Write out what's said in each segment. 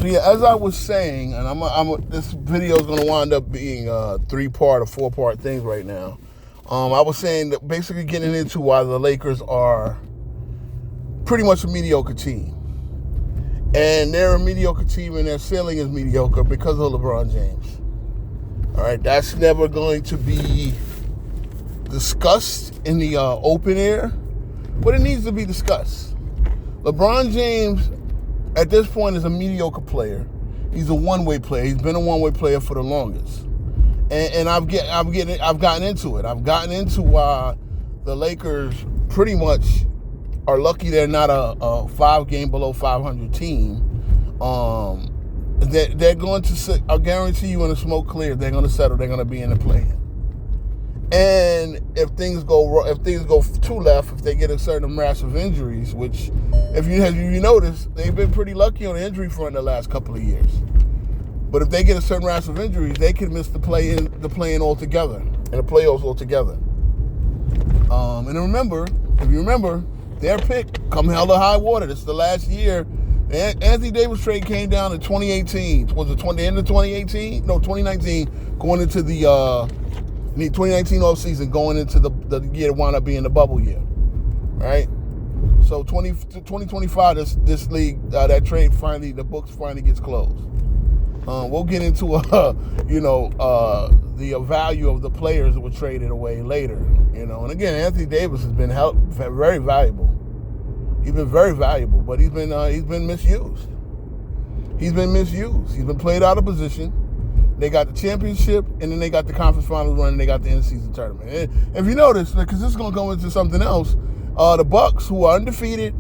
So yeah, as I was saying, and this video is going to wind up being a 3-part or 4-part thing right now. I was saying that basically getting into why the Lakers are pretty much a mediocre team. And they're a mediocre team and their ceiling is mediocre because of LeBron James. All right, that's never going to be discussed in the open air, but it needs to be discussed. LeBron James, at this point, is a mediocre player. He's a one-way player. He's been a one-way player for the longest. And I've gotten into it. I've gotten into why the Lakers pretty much are lucky they're not a 5-game below 500 team. They're going to, I guarantee you, when the smoke clears, they're going to settle. They're going to be in the play-in. And if things go too left, if they get a certain mass of injuries, which, if you notice, they've been pretty lucky on the injury front the last couple of years. But if they get a certain mass of injuries, they could miss the play-in altogether, and the playoffs altogether. And if you remember, their pick come hell or high water. This is the last year. Anthony Davis trade came down in 2018. Was it the end of 2018? No, 2019. Going into the 2019 offseason, going into the year that wound up being the bubble year, right? So 2025, this league, that trade the books finally gets closed. We'll get into the value of the players that were traded away later, And again, Anthony Davis has been very valuable. He's been very valuable, but he's been misused. He's been played out of position. They got the championship, and then they got the conference finals run, and they got the end-of-season tournament. And if you notice, because this is going to go into something else, the Bucks, who are undefeated,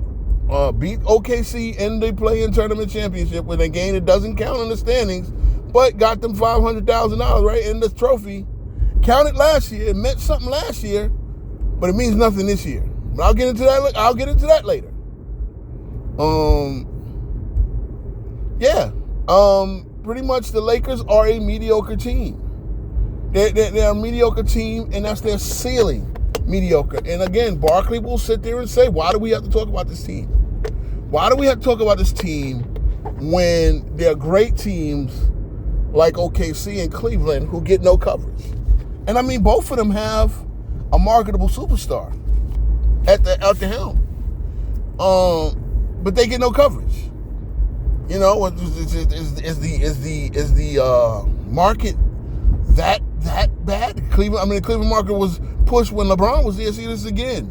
beat OKC in the play-in tournament championship with a game that doesn't count in the standings, but got them $500,000 right in this trophy. Counted last year. It meant something last year, but it means nothing this year. But I'll get into that later. Pretty much the Lakers are a mediocre team. They're a mediocre team, and that's their ceiling, mediocre. And again, Barkley will sit there and say, why do we have to talk about this team? Why do we have to talk about this team when there are great teams like OKC and Cleveland who get no coverage? And I mean, both of them have a marketable superstar at the helm. But they get no coverage. Is the market that bad? The Cleveland market was pushed when LeBron was there. See this again.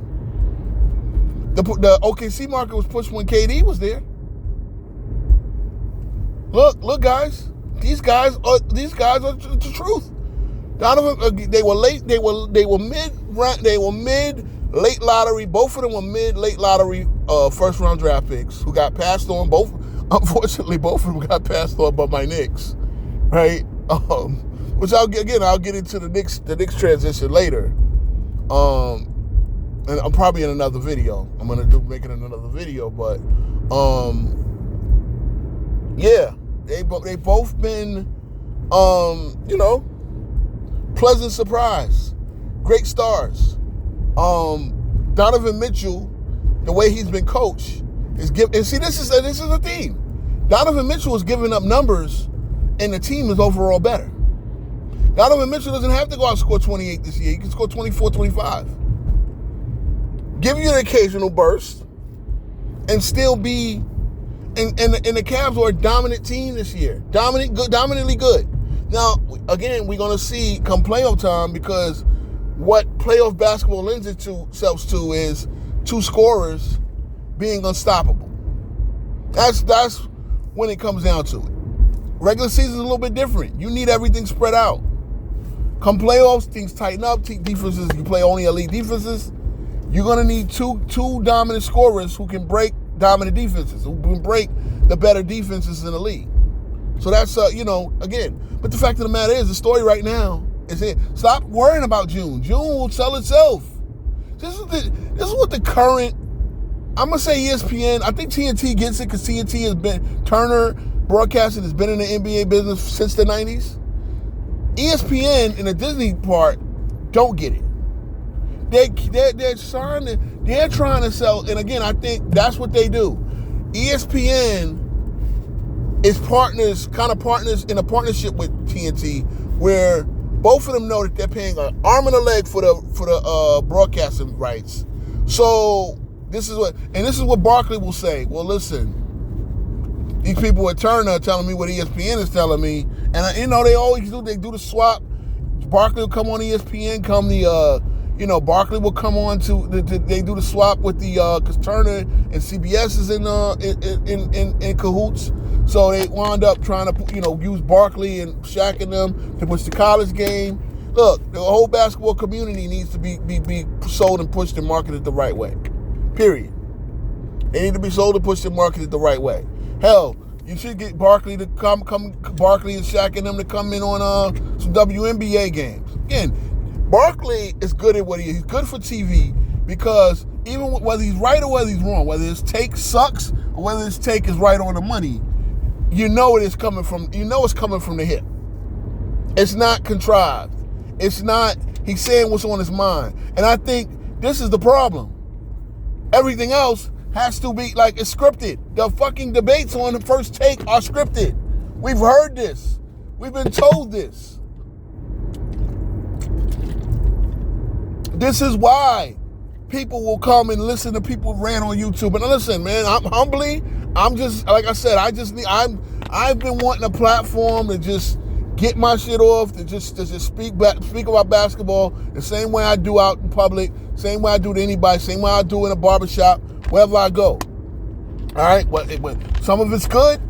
The OKC market was pushed when KD was there. Look, guys. These guys are the truth. Donovan, they were late. They were mid, late lottery. Both of them were mid, late lottery, first round draft picks who got passed on. Unfortunately, both of them got passed on by my Knicks, right? Which I'll get into the Knicks transition later. And I'm probably in another video. I'm gonna make it another video, but they both been pleasant surprise, great stars. Donovan Mitchell, the way he's been coached, this is a theme. Donovan Mitchell is giving up numbers, and the team is overall better. Donovan Mitchell doesn't have to go out and score 28 this year. He can score 24, 25. Give you an occasional burst, and still be. And the Cavs are a dominant team this year. Dominantly good. Now, again, we're going to see come playoff time, because what playoff basketball lends itself to is two scorers being unstoppable. That's when it comes down to it. Regular season is a little bit different. You need everything spread out. Come playoffs, things tighten up. Defenses, you play only elite defenses. You're going to need two dominant scorers who can break dominant defenses, who can break the better defenses in the league. So that's, again. But the fact of the matter is, the story right now is it. Stop worrying about June. June will sell itself. This is what the current, I'm going to say ESPN, I think TNT gets it, because TNT has been, Turner Broadcasting has been in the NBA business since the 90s. ESPN and the Disney part don't get it. They're trying to sell, and again, I think that's what they do. ESPN is kind of partners in a partnership with TNT, where both of them know that they're paying an arm and a leg for the broadcasting rights. So this is what Barkley will say. Well, listen, these people at Turner are telling me what ESPN is telling me, and they always do. They do the swap. Barkley will come on ESPN. Barkley will come on they do the swap with because Turner and CBS is in cahoots. So they wound up trying to, use Barkley and Shaq and them to push the college game. Look, the whole basketball community needs to be sold and pushed and marketed the right way. Period. They need to be sold and pushed and marketed the right way. Hell, you should get Barkley to Barkley and Shaq and them to come in on some WNBA games. Again, Barkley is good at what he is. He's good for TV because even whether he's right or whether he's wrong, whether his take sucks or whether his take is right on the money, it's coming from the hip. It's not contrived. It's not, he's saying what's on his mind. And I think this is the problem. Everything else has to be it's scripted. The fucking debates on the first take are scripted. We've heard this. We've been told this. This is why people will come and listen to people rant on YouTube. And listen, man, I'm just, like I said, I've been wanting a platform to just get my shit off, to just speak about basketball the same way I do out in public, same way I do to anybody, same way I do in a barbershop, wherever I go. All right, but some of it's good.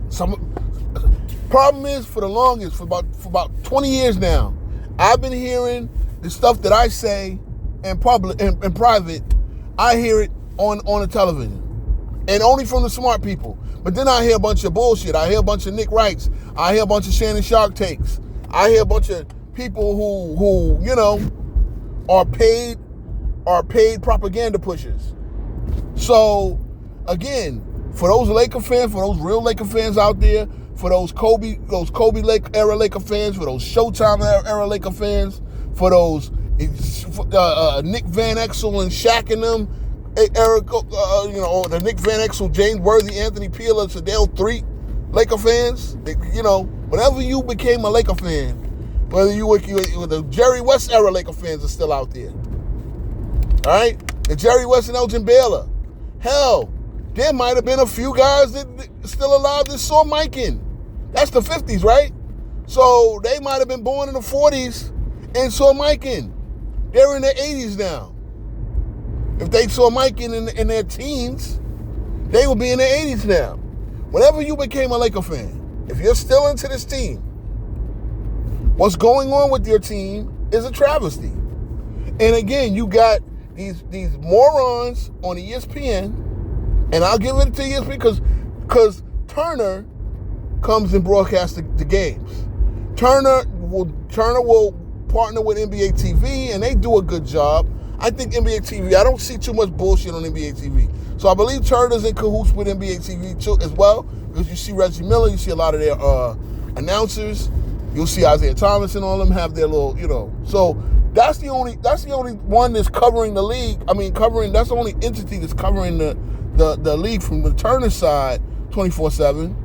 Problem is, for about 20 years now, I've been hearing the stuff that I say in public, in private. I hear it on the television, and only from the smart people. But then I hear a bunch of bullshit. I hear a bunch of Nick Wrights. I hear a bunch of Shannon Sharp takes. I hear a bunch of people who are paid propaganda pushers. So again, for those Laker fans, for those real Laker fans out there, for those Kobe era Laker fans, for those Showtime era Laker fans, for those Nick Van Exel and Shaq and them, Eric, the Nick Van Exel, James Worthy, Anthony Peeler, Sedale, 3 Laker fans. Whenever you became a Laker fan, whether you were the Jerry West era Laker fans are still out there. All right, the Jerry West and Elgin Baylor. Hell, there might have been a few guys that still alive that saw Mikan. That's the 50s, right? So they might have been born in the 40s and saw Mikan. They're in their 80s now. If they saw Mikan in their teens, they would be in their 80s now. Whenever you became a Laker fan, if you're still into this team, what's going on with your team is a travesty. And again, you got these morons on ESPN, and I'll give it to ESPN because Turner comes and broadcasts the games. Turner will partner with NBA TV, and they do a good job. I think NBA TV, I don't see too much bullshit on NBA TV. So I believe Turner's in cahoots with NBA TV too, as well, because you see Reggie Miller, you see a lot of their announcers, you'll see Isaiah Thomas and all of them have their little, So that's the only one that's covering the league. That's the only entity that's covering the league from the Turner side 24/7.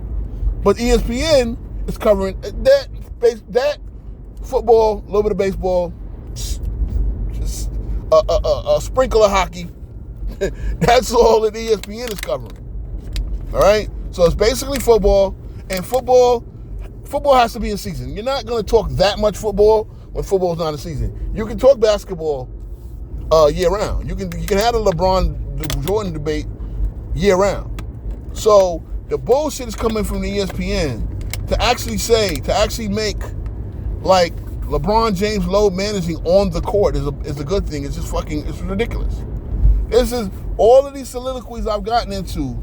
But ESPN is covering that football, a little bit of baseball, just a sprinkle of hockey. That's all that ESPN is covering. All right? So it's basically football, and football has to be in season. You're not going to talk that much football when football's not in season. You can talk basketball year round. You can have a LeBron Jordan debate year round. So the bullshit is coming from the ESPN to actually make like LeBron James load managing on the court is a good thing. It's just it's ridiculous. This is all of these soliloquies I've gotten into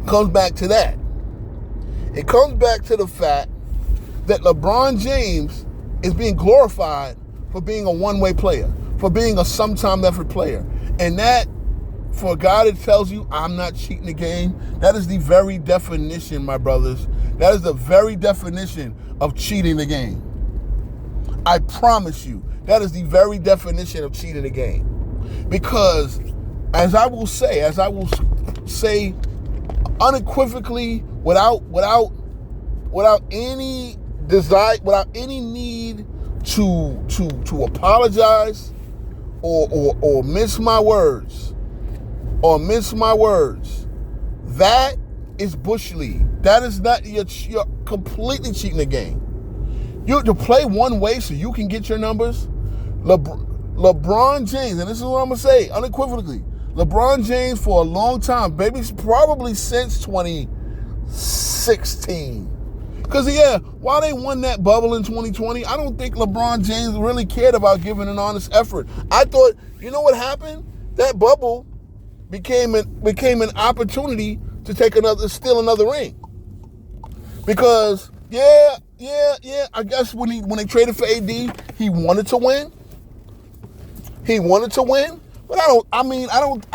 comes back to that. It comes back to the fact that LeBron James is being glorified for being a one-way player, for being a sometime effort player. And that, for a guy that tells you, I'm not cheating the game, that is the very definition, my brothers. That is the very definition of cheating the game. I promise you, that is the very definition of cheating the game. Because, as I will say unequivocally, without any desire, without any need to apologize or mince my words, that is bush league. That is not, you're completely cheating the game. You to play one way so you can get your numbers. LeBron James, and this is what I'm gonna say unequivocally, LeBron James for a long time, maybe probably since 2016. Because, while they won that bubble in 2020, I don't think LeBron James really cared about giving an honest effort. I thought, you know what happened? That bubble became an opportunity to steal another ring. Because, I guess when they traded for AD, he wanted to win. But I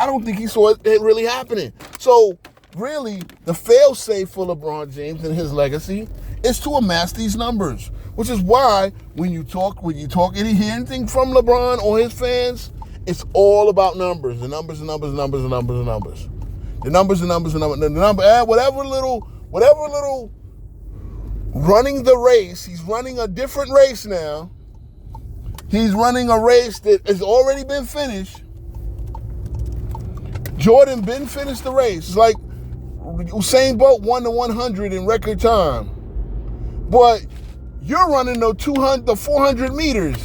don't think he saw it really happening. So, really, the fail-safe for LeBron James and his legacy is to amass these numbers, which is why when you talk and you hear anything from LeBron or his fans, it's all about numbers, the numbers. The numbers, whatever little running the race. He's running a different race now. He's running a race that has already been finished. Jordan been finished the race. It's like Usain Bolt won the 100 in record time. But you're running the 400 meters.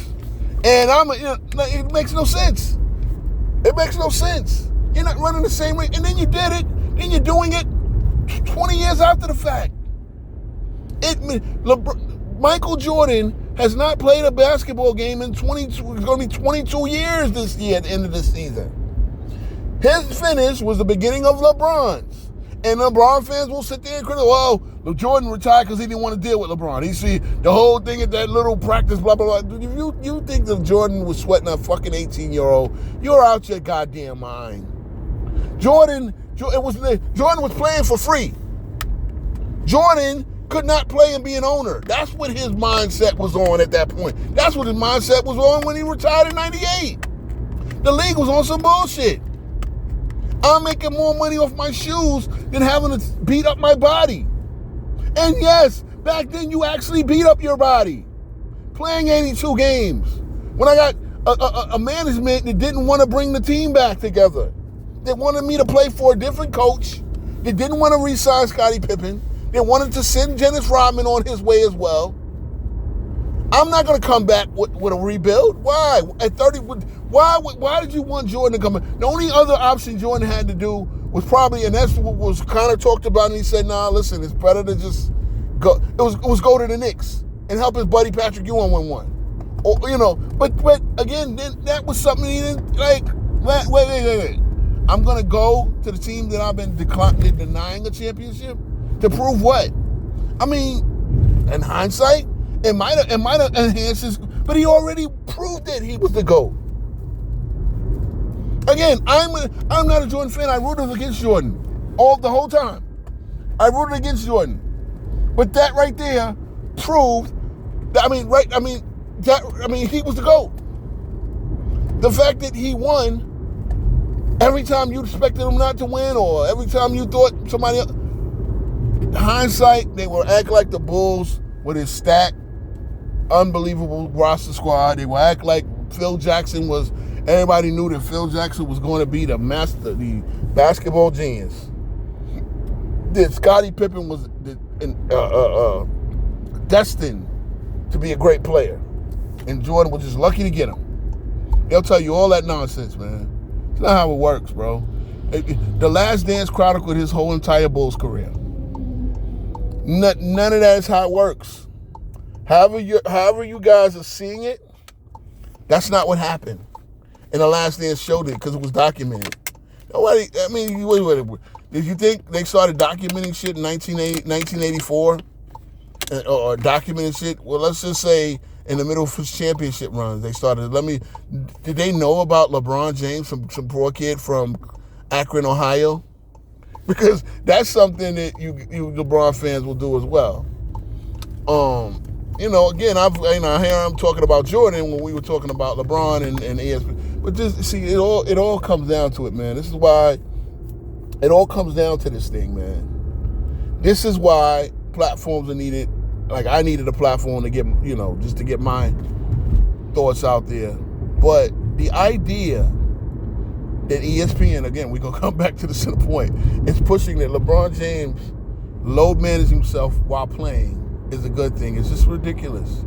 And it makes no sense. It makes no sense. You're not running the same rate. And then you did it. Then you're doing it 20 years after the fact. Michael Jordan has not played a basketball game in it's going to be 22 years this year at the end of the season. His finish was the beginning of LeBron's. And LeBron fans will sit there and criticize, well, Jordan retired because he didn't want to deal with LeBron. He see the whole thing at that little practice, blah, blah, blah. If you think that Jordan was sweating a fucking 18-year-old, you're out your goddamn mind. Jordan was playing for free. Jordan could not play and be an owner. That's what his mindset was on at that point. That's what his mindset was on when he retired in 98. The league was on some bullshit. I'm making more money off my shoes than having to beat up my body. And yes, back then you actually beat up your body. Playing 82 games. When I got a management that didn't want to bring the team back together. They wanted me to play for a different coach. They didn't want to re-sign Scottie Pippen. They wanted to send Dennis Rodman on his way as well. I'm not going to come back with a rebuild. Why? At 30, why did you want Jordan to come back? The only other option Jordan had to do was probably, and that's what was kind of talked about, and he said, nah, listen, it's better to just go. It was go to the Knicks and help his buddy Patrick Ewing win one. Or, but again, then that was something he didn't, like, wait. I'm going to go to the team that I've been denying a championship to prove what? I mean, in hindsight, it might have enhanced his, but he already proved that he was the GOAT. Again, I'm not a Jordan fan. I rooted against Jordan the whole time. I rooted against Jordan, but that right there proved that. He was the GOAT. The fact that he won every time you expected him not to win, or every time you thought somebody else. Hindsight, they will act like the Bulls with his stacked, unbelievable roster squad. They will act like Phil Jackson was. Everybody knew that Phil Jackson was going to be the master, the basketball genius. That Scottie Pippen was destined to be a great player, and Jordan was just lucky to get him. They'll tell you all that nonsense, man. It's not how it works, bro. The Last Dance chronicled his whole entire Bulls career. None of that is how it works. However you guys are seeing it, that's not what happened. And The Last Dance showed it because it was documented. Nobody, wait. Did you think they started documenting shit in 1984? Or documenting shit? Well, let's just say in the middle of his championship runs, they started. Did they know about LeBron James, some poor kid from Akron, Ohio? Because that's something that you LeBron fans will do as well. Again, here I'm talking about Jordan when we were talking about LeBron and ESPN. But just see, it all comes down to it, man. This is why it all comes down to this thing, man. This is why platforms are needed. Like I needed a platform to get, just to get my thoughts out there. But the idea that ESPN, again, we're going to come back to the center point, is pushing that LeBron James load manage himself while playing is a good thing. It's just ridiculous.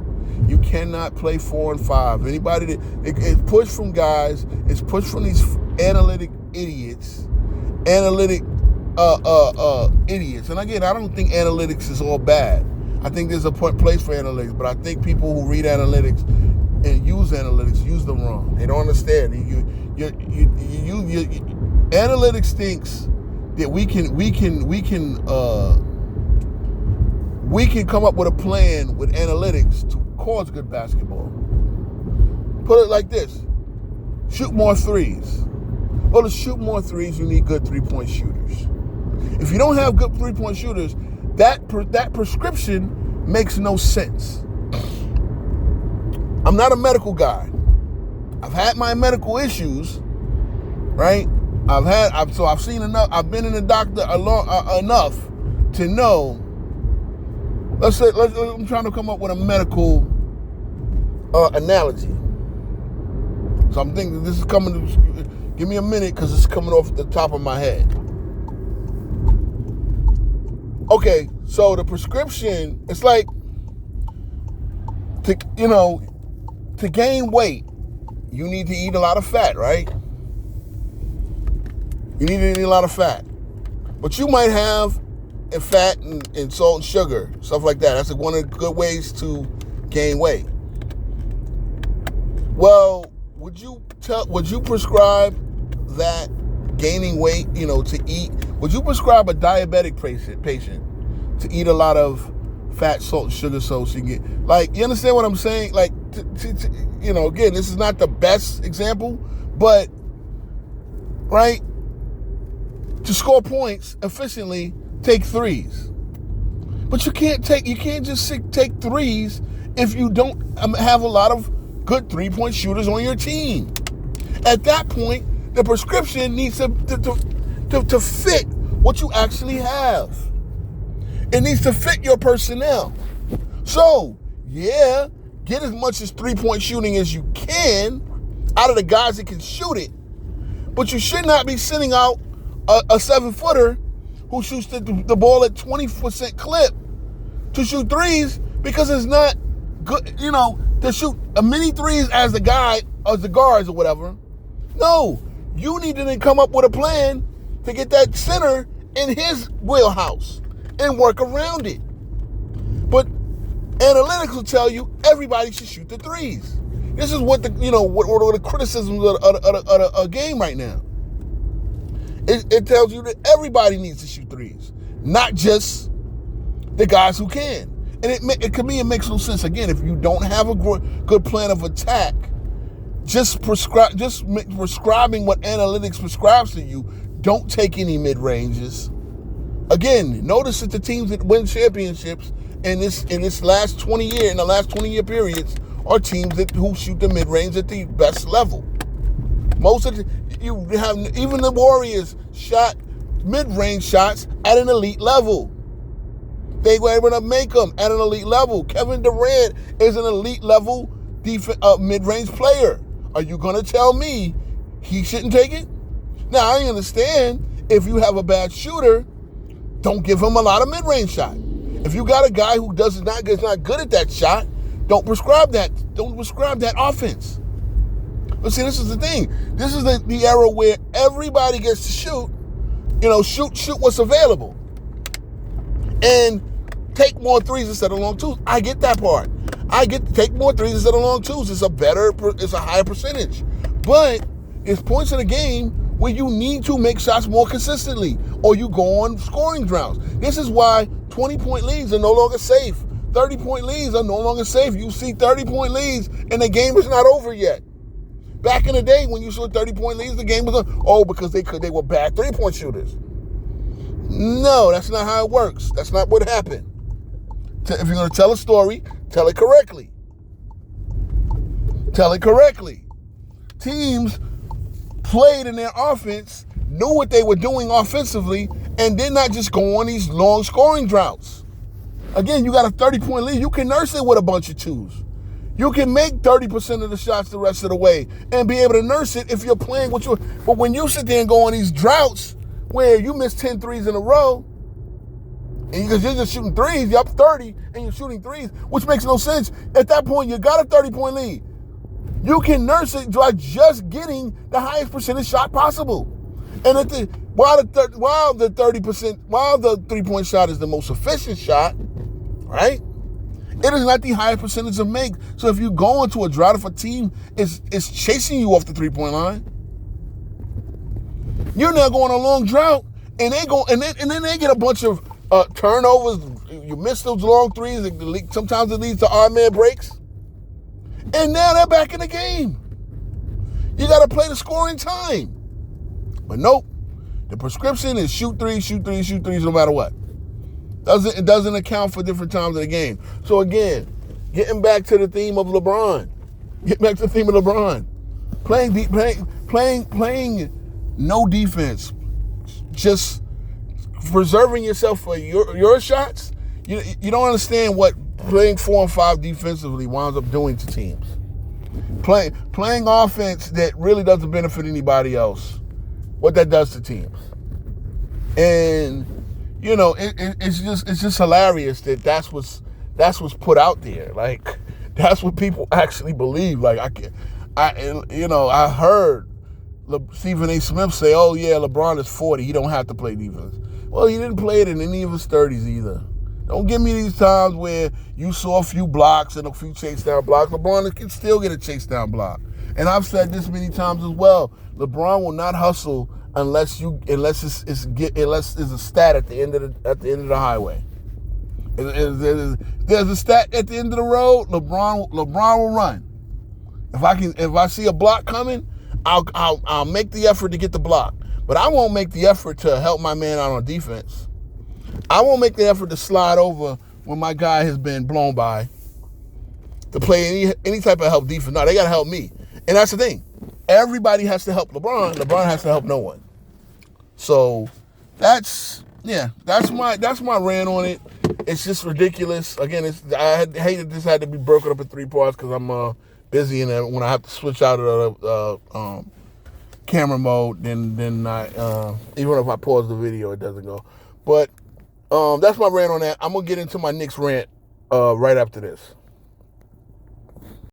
You cannot play 4 and 5. Anybody that it's pushed from guys, it's pushed from these analytic idiots. Idiots. And again, I don't think analytics is all bad. I think there's a place for analytics, but I think people who read analytics and use analytics use them wrong. They don't understand. Analytics thinks that we can come up with a plan with analytics to cause good basketball. Put it like this: shoot more threes. Well, to shoot more threes, you need good 3-point shooters. If you don't have good 3-point shooters, that prescription makes no sense. I'm not a medical guy. I've had my medical issues, right? I've seen enough. I've been in the doctor enough to know. I'm trying to come up with a medical analogy. So I'm thinking this is coming to. Give me a minute because it's coming off the top of my head. Okay, so the prescription, it's like to gain weight, you need to eat a lot of fat, right? You need to eat a lot of fat. But you might have fat and salt and sugar, stuff like that. That's one of the good ways to gain weight. Well, would you prescribe that gaining weight, to eat? Would you prescribe a diabetic patient to eat a lot of fat, salt, and sugar so she can get, you understand what I'm saying? Again, this is not the best example, but, right, to score points efficiently, take threes. But you can't just take threes if you don't have a lot of good 3-point shooters on your team. At that point, the prescription needs to fit what you actually have. It needs to fit your personnel. So, yeah, get as much as 3-point shooting as you can out of the guys that can shoot it. But you should not be sending out a 7-footer who shoots the ball at 20% clip to shoot threes because it's not good, to shoot a mini threes as the guards or whatever. No, you need to then come up with a plan to get that center in his wheelhouse and work around it. But analytics will tell you everybody should shoot the threes. This is what the criticisms of a game right now. It tells you that everybody needs to shoot threes, not just the guys who can. And to me, it makes no sense. Again, if you don't have a good plan of attack, just prescribing what analytics prescribes to you. Don't take any mid-ranges. Again, notice that the teams that win championships in the last 20 year periods are teams who shoot the mid-range at the best level. Even the Warriors shot mid-range shots at an elite level. They were able to make them at an elite level. Kevin Durant is an elite level mid-range player. Are you going to tell me he shouldn't take it? Now, I understand if you have a bad shooter, don't give him a lot of mid-range shot. If you got a guy who is not good at that shot, don't prescribe that. Don't prescribe that offense. But see, this is the thing. This is the era where everybody gets to shoot. Shoot what's available. And take more threes instead of long twos. I get that part. I get to take more threes instead of long twos. It's a higher percentage. But it's points in the game where you need to make shots more consistently or you go on scoring droughts. This is why 20-point leads are no longer safe. 30-point leads are no longer safe. You see 30-point leads and the game is not over yet. Back in the day when you saw 30-point leads, the game was over. Because they were bad 3-point shooters. No, that's not how it works. That's not what happened. If you're going to tell a story, tell it correctly. Tell it correctly. Teams played in their offense, knew what they were doing offensively, and did not just go on these long scoring droughts. Again, you got a 30-point lead. You can nurse it with a bunch of twos. You can make 30% of the shots the rest of the way and be able to nurse it if you're playing with your. But when you sit there and go on these droughts where you miss 10 threes in a row, and because you're just shooting threes, you're up 30 and you're shooting threes, which makes no sense. At that point, you got a 30-point lead. You can nurse it by just getting the highest percentage shot possible. And while the 3-point shot is the most efficient shot, right? It is not the highest percentage of make. So if you go into a drought, if a team is chasing you off the 3-point line, you're now going on a long drought, and then they get a bunch of turnovers. You miss those long threes. Sometimes it leads to odd man breaks, and now they're back in the game. You got to play the scoring time, but nope. The prescription is shoot threes, no matter what. It doesn't account for different times of the game. So again, getting back to the theme of LeBron. Playing no defense. Just preserving yourself for your shots. You don't understand what playing 4 and 5 defensively winds up doing to teams. Playing offense that really doesn't benefit anybody else. What that does to teams. And it's just hilarious that that's what's put out there. Like, that's what people actually believe. Like, I heard Stephen A. Smith say, "Oh yeah, LeBron is 40. He don't have to play defense." Well, he didn't play it in any of his 30s either. Don't give me these times where you saw a few blocks and a few chase down blocks. LeBron can still get a chase down block. And I've said this many times as well. LeBron will not hustle unless it's a stat at the end of the highway. There's a stat at the end of the road. LeBron will run. If I see a block coming, I'll make the effort to get the block. But I won't make the effort to help my man out on defense. I won't make the effort to slide over when my guy has been blown by to play any type of help defense. No, they got to help me. And that's the thing. Everybody has to help LeBron. LeBron has to help no one. So that's my rant on it. It's just ridiculous. Again, I hate that this had to be broken up in 3 parts because I'm busy, and when I have to switch out of camera mode, then I even if I pause the video, it doesn't go. But that's my rant on that. I'm gonna get into my Knicks rant right after this.